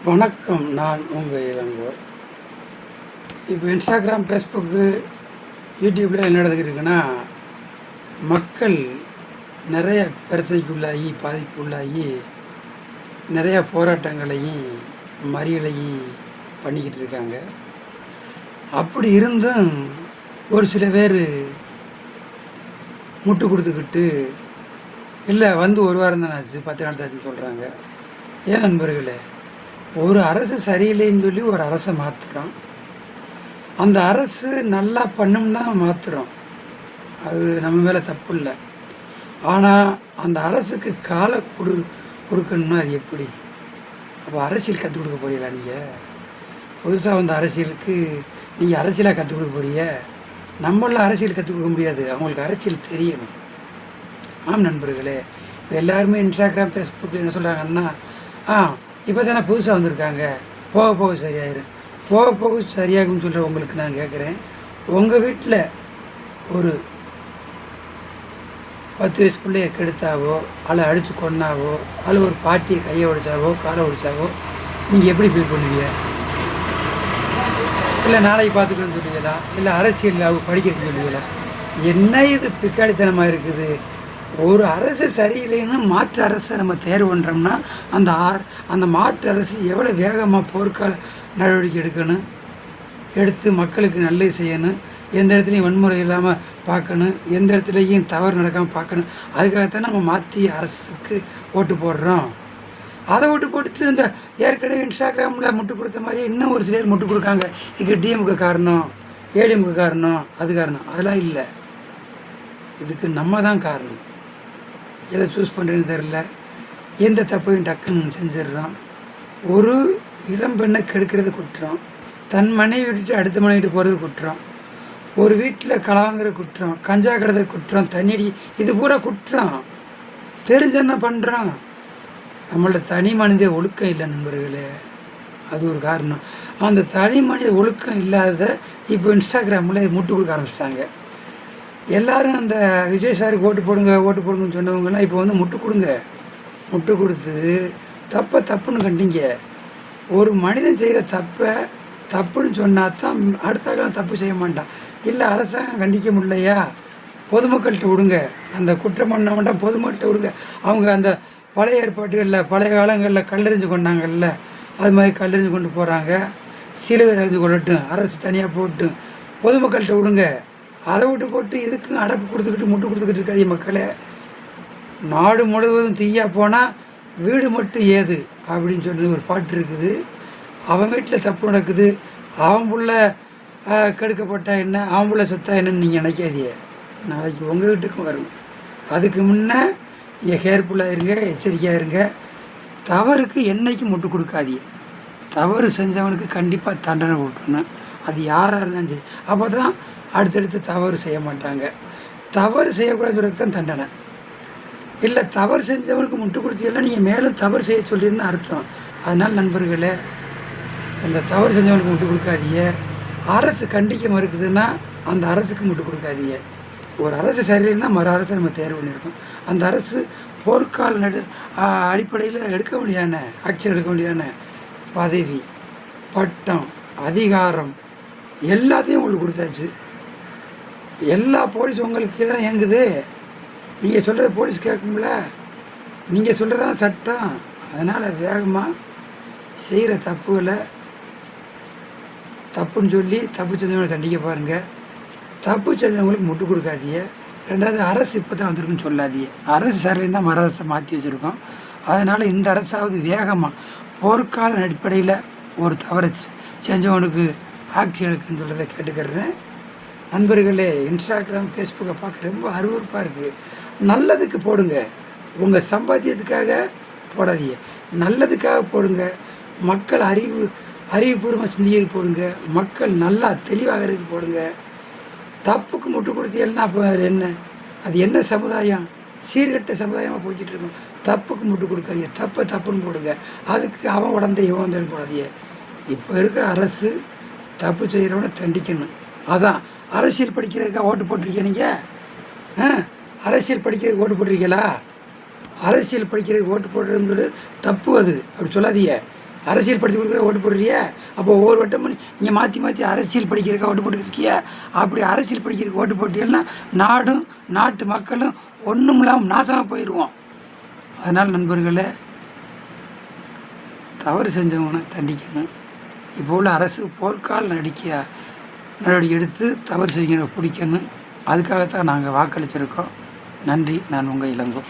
வணக்கம். நான் உங்கள் இளங்கோர். இப்போ இன்ஸ்டாகிராம், ஃபேஸ்புக்கு, யூடியூப்பில் என்ன நடந்துக்கிருக்குன்னா, மக்கள் நிறைய பிரச்சனைக்குள்ளாகி பாதிப்புள்ளாகி நிறையா போராட்டங்களையும் மறியலையும் பண்ணிக்கிட்டு இருக்காங்க. அப்படி இருந்தும் ஒரு சில பேர் முட்டு கொடுத்துக்கிட்டு இல்லை ஒரு வாரம் தானே ஆச்சு, 10 நாள் தாச்சுன்னு சொல்கிறாங்க. ஏன் நண்பர்களே, ஒரு அரசு சரியில்லைன்னு சொல்லி ஒரு அரசை மாற்றுறோம். அந்த அரசு நல்லா பண்ணும்னா மாற்றுறோம், அது நம்ம மேலே தப்பு இல்லை. ஆனால் அந்த அரசுக்கு காலை கொடுக்கணும்னா அது எப்படி? அப்போ அரசியல் கற்றுக் கொடுக்க போறீங்களா? நீங்கள் புதுசாக வந்த அரசியலுக்கு நீங்கள் அரசியலாக கற்றுக் கொடுக்க போறீங்க. நம்மளாம் அரசியல் கற்றுக் கொடுக்க முடியாது, அவங்களுக்கு அரசியல் தெரியணும். ஆம் நண்பர்களே, இப்போ எல்லாருமே இன்ஸ்டாகிராம், ஃபேஸ்புக்கில் என்ன சொல்கிறாங்கன்னா, இப்போ தானே புதுசாக வந்திருக்காங்க, போக போக சரியாயிரும், போக போக சரியாகும்னு சொல்கிற உங்களுக்கு நான் கேட்குறேன், உங்கள் வீட்டில் ஒரு 10 வயசு பிள்ளைய கெடுத்தாவோ, அல்ல அடித்து கொன்னாவோ, அல்ல ஒரு பாட்டியை கையை உடைச்சாவோ காலை உடைச்சாவோ நீங்கள் எப்படி ஃபீல் பண்ணுவீங்க? இல்லை நாளைக்கு பார்த்துக்கணும்னு சொல்லுவீங்களா? இல்லை அரசியல் அவங்க படிக்கிறதுன்னு சொல்லுவீங்களா? என்ன இது பிக்காடித்தனமாக இருக்குது? ஒரு அரசு சரியில்லைன்னு மாற்று அரசை நம்ம தேர்வு பண்ணுறோம்னா அந்த மாற்று அரசு எவ்வளோ வேகமாக போர்க்கால நடவடிக்கை எடுத்து மக்களுக்கு நல்லது செய்யணும், எந்த இடத்துலையும் வன்முறை இல்லாமல் பார்க்கணும், எந்த இடத்துலையும் தவறு நடக்காமல் பார்க்கணும். அதுக்காகத்தான் நம்ம மாற்றி அரசுக்கு ஓட்டு போடுறோம். அதை ஓட்டு போட்டுட்டு இந்த ஏற்கனவே இன்ஸ்டாகிராமில் முட்டு கொடுத்த மாதிரி இன்னும் ஒரு சிலர் முட்டு கொடுக்காங்க. இதுக்கு டிஎம்கே காரணம், ஏடிஎம்கே காரணம், அது காரணம், அதெல்லாம் இல்லை. இதுக்கு நம்ம தான் காரணம். எதை சூஸ் பண்ணுறேன்னு தெரில, எந்த தப்பையும் டக்குன்னு செஞ்சிடுறோம். ஒரு இளம்பெண்ணை கெடுக்கிறது குற்றம், தன் மனைவி விட்டுட்டு அடுத்த மனைவிட்டு போகிறது குற்றம், ஒரு வீட்டில் கலாங்கிற குற்றம், கஞ்சா கடை குற்றம், தண்ணி இது பூரா குற்றம். தெரிஞ்சென்ன பண்ணுறோம்? நம்மளோட தனி மனித ஒழுக்கம் இல்லை நண்பர்களே, அது ஒரு காரணம். அந்த தனி மனித ஒழுக்கம் இல்லாத இப்போ இன்ஸ்டாகிராமில் முட்டு கொடுக்க ஆரம்பிச்சிட்டாங்க. எல்லோரும் அந்த விஜய் சாருக்கு ஓட்டு போடுங்கன்னு சொன்னவங்கலாம் இப்போ முட்டு கொடுத்து தப்புன்னு கண்டிங்க. ஒரு மனிதன் செய்கிற தப்புன்னு சொன்னால் தான் அடுத்தாக்கெல்லாம் தப்பு செய்ய மாட்டான். இல்லை அரசாங்கம் கண்டிக்க முடியலையா, பொதுமக்கள்கிட்ட விடுங்க, அந்த குற்றம் பண்ண வேண்டாம், பொதுமக்கள்கிட்ட விடுங்க. அவங்க அந்த பழைய ஏற்பாட்டுகளில் பழைய காலங்களில் கல்லெறிஞ்சு கொண்டாங்கல்ல, அது மாதிரி கல்லெறிஞ்சு கொண்டு போகிறாங்க. சிலுவை எறிஞ்சு கொள்ளட்டும், அரசு தனியாக போட்டு பொதுமக்கள்கிட்ட விடுங்க. அதை போட்டு எதுக்கும் அடப்பு கொடுத்துக்கிட்டு முட்டு கொடுத்துக்கிட்டு இருக்காது மக்களே. நாடு முழுவதும் தீயா போனால் வீடு மட்டும் ஏது அப்படின்னு சொல்லி ஒரு பாட்டு இருக்குது. அவன் வீட்டில் தப்பு நடக்குது, அவன் புள்ள கெடுக்கப்பட்டா என்ன, அவன் புள்ள செத்தா என்னன்னு நீங்கள் நினைக்காதீங்க. நாளைக்கு உங்கள் வீட்டுக்கும் வரும். அதுக்கு முன்னே நீங்கள் கேர்ஃபுல்லாக இருங்க, எச்சரிக்கையாக இருங்க. தவறுக்கு என்றைக்கும் முட்டு கொடுக்காதீங்க. தவறு செஞ்சவனுக்கு கண்டிப்பாக தண்டனை கொடுக்கணும், அது யாராக இருந்தாலும் சரி. அப்போ தான் அடுத்தடுத்து தவறு செய்ய மாட்டாங்க. தவறு செய்யக்கூடாதுக்கு தான் தண்டனை. இல்லை தவறு செஞ்சவனுக்கு முட்டு கொடுத்தீங்கன்னா நீங்கள் மேலும் தவறு செய்ய சொல்லின்னு அர்த்தம். அதனால் நண்பர்களே, அந்த தவறு செஞ்சவனுக்கு முட்டு கொடுக்காதீங்க. அரசு கண்டிக்க மறுக்குதுன்னா அந்த அரசுக்கு முட்டு கொடுக்காதீங்க. ஒரு அரசு சரியில்லைன்னா மறு அரசை நம்ம தேர்வு பண்ணியிருக்கோம். அந்த அரசு போர்க்கால அடிப்படையில் ஆக்ஷன் எடுக்க வேண்டியான பதவி, பட்டம், அதிகாரம் எல்லாத்தையும் உங்களுக்கு கொடுத்தாச்சு. எல்லா போலீஸ் உங்களுக்கு தான் இயங்குது. நீங்கள் சொல்கிறத போலீஸ் கேட்கும்ல, நீங்கள் சொல்கிறதான சட்டம். அதனால் வேகமாக செய்கிற தப்புகளை தப்புன்னு சொல்லி தப்பு செஞ்சவங்களை தண்டிக்க பாருங்கள். தப்பு செஞ்சவங்களுக்கு முட்டு கொடுக்காதீங்க. ரெண்டாவது, அரசு இப்போ தான் வந்திருக்குன்னு சொல்லாதீங்க. அரசு சரியில்லைன்னு தான் மறு அரசை மாற்றி வச்சுருக்கோம். அதனால் இந்த அரசாவது வேகமாக போர்க்கால அடிப்படையில் ஒரு தவறை செஞ்சவனுக்கு ஆக்ஷன் எடுக்குன்னு சொல்கிறத கேட்டுக்கிறேன். நண்பர்களே, இன்ஸ்டாகிராம், ஃபேஸ்புக்கை பார்க்க ரொம்ப அருவருப்பாக இருக்குது. நல்லதுக்கு போடுங்க, உங்கள் சம்பாத்தியத்துக்காக போடாதீங்க, நல்லதுக்காக போடுங்க. மக்கள் அறிவுபூர்வமாக சிந்திக்க போடுங்க, மக்கள் நல்லா தெளிவாக இருக்கு போடுங்க. தப்புக்கு முட்டு கொடுத்தீங்கன்னா அப்போ அது என்ன சமுதாயம்? சீர்கட்ட சமுதாயமாக போய்கிட்ருக்கோம். தப்புக்கு முட்டு கொடுக்காதீங்க, தப்புன்னு போடுங்க. அதுக்கு அவன் உடந்த இவன் வந்தேன்னு போடாதீங்க. இப்போ இருக்கிற அரசு தப்பு செய்கிறவனை தண்டிக்கணும். அதான் அரசியல் படிக்கிறதுக்காக ஓட்டு போட்டிருக்கீங்க. நீங்கள் அரசியல் படிக்கிறதுக்கு ஓட்டு போட்டிருக்கீங்களா? அரசியல் படிக்கிறதுக்கு ஓட்டு போடுறதுன்னு தப்பு, அது அப்படி சொல்லாதீங்க. அரசியல் படித்து கொடுக்குற ஓட்டு போடுறிய, அப்போ ஒவ்வொரு வட்டமும் நீங்கள் மாற்றி மாற்றி அரசியல் படிக்கிறதுக்கு ஓட்டு போட்டுருக்கிய. அப்படி அரசியல் படிக்கிறதுக்கு ஓட்டு போட்டீங்கன்னா நாடும் நாட்டு மக்களும் ஒன்றும் இல்லாமல் நாசமாக போயிடுவோம். அதனால் நண்பர்களே, தவறு செஞ்சவங்களை தண்டிக்கணும். இப்போ உள்ள அரசு போர்க்கால நடவடிக்கை எடுத்து தவறு செய்கிறவங்க பிடிக்கணும். அதுக்காகத்தான் நாங்கள் வாக்களிச்சிருக்கோம். நன்றி. நான் உங்கள் இளங்கோ.